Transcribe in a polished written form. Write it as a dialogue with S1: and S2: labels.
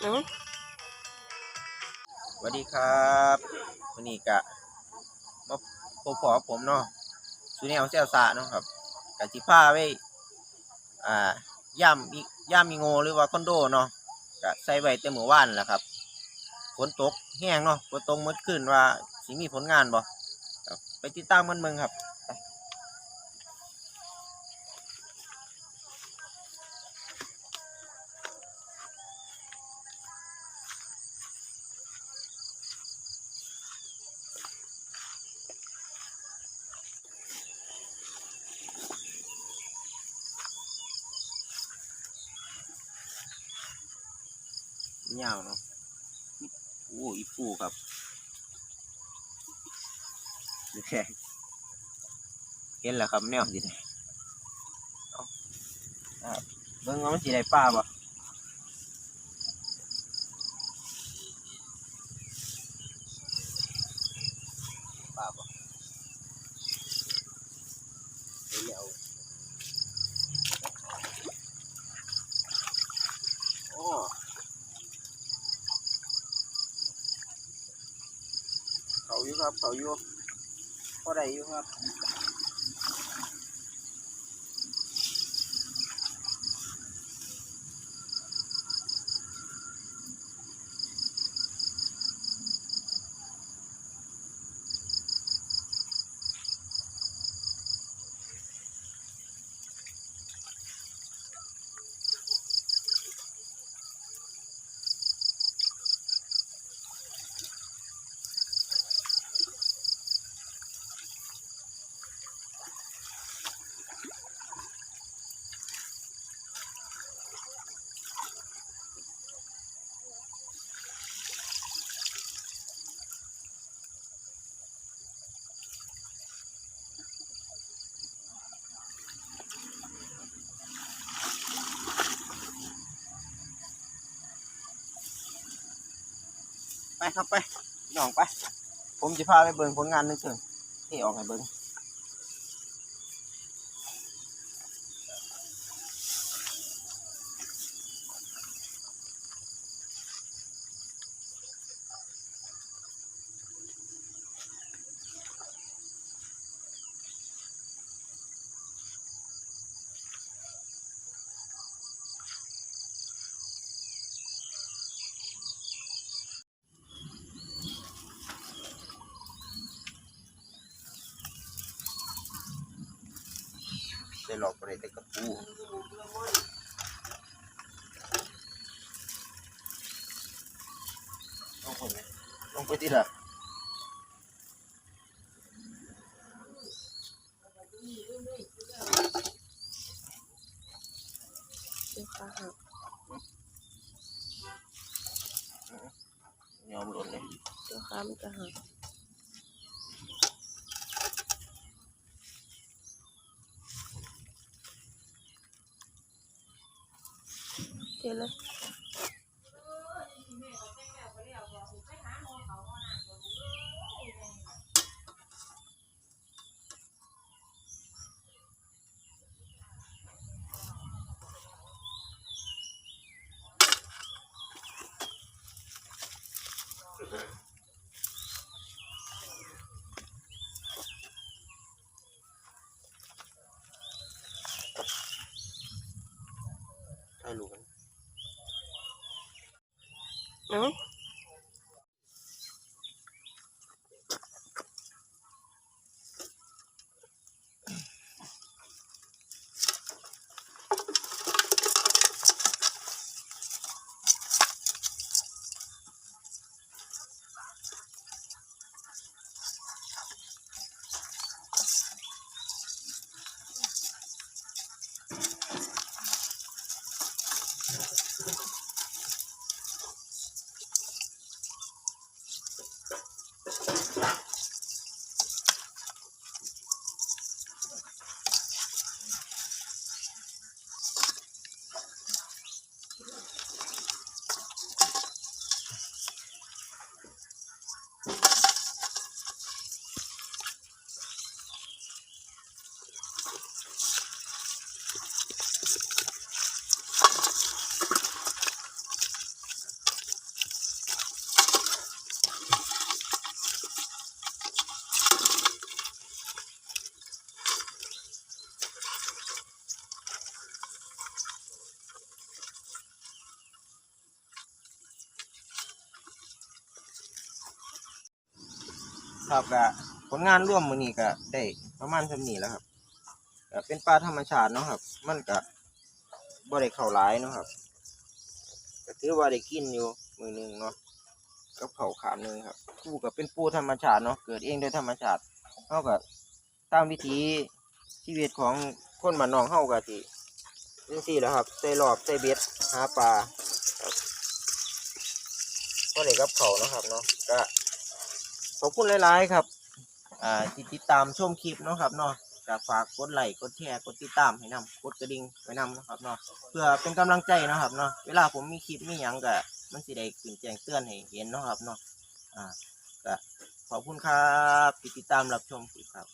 S1: เนาะ
S2: สวัสดีครับวันนี้กะมาพบผมเนาะซูเนลเซลซาเนาะครับกะสิพาไว้อ่าย่ามมีโงหรือว่าคอนโดเนาะกะใส่ไว้แต่เมื่อวานแหละครับฝนตกแห้งเนาะฝนตกเมื่อคืนว่าสิมีผลงานบ่ครับไปติดตามมันเมืองครับยาวเนาะโอ้อีปูครับแค่เห็นแล้วครับแนวสิได้ครับเบิ่งว่ามันสิได้ปลาบ่ปลาบ่เดี๋ยวโอ้เขาอยู่ครับเขาอยู่พอได้อยู่ครับไปครับไปน้องไปผมจะพาไปเบิ่งผลงานนึงเถอะที่ออกให้เบิ่งได้หลอกไปเลยแต่กระปูลงไปไหมลงไปที่ละ
S1: เดี๋ยวขาหัก
S2: ยอมหล่นเลย
S1: เดี๋ยวขามันจะหักเดี๋ยวเลย
S2: ให้รู้กัน
S1: เนาะ
S2: ครับก็ผลงานร่วมมื้อนี้ก็ได้ประมาณเท่านี้แหล้วครับก็เป็นปลาธรรมชาติเนาะครับมันก็บ่ได้เข้าหลายเนาะครับก็ถือว่าได้กินอยู่มื้อหนึงเนาะกับข้าวขามหนึงครับปูก็เป็นปูธรรมชาติเนาะเกิดเองโดยธรรมชาติเฮาก็ตามวิถีชีวิตของคนบ้านนอกเฮาก็สิจังซี่แหละครับใส่รอบใส่เบ็ดหาปลาครับก็ได้กับข้าวเนาะครับเนาะก็ขอบคุณหลายๆครับที่ติดตามชมคลิปเนาะครับเนาะก็ฝากกดไลค์กดแชร์กดติดตามให้นำกดกระดิ่งไว้นำนะครับเนาะเพื่อเป็นกำลังใจเนาะครับเนาะเวลาผมมีคลิปมีหยังก็มันสิได้ขึ้นแจ้งเตือนให้เห็นเนาะครับเนาะก็ขอบคุณครับที่ติดตามรับชมคลิปครับ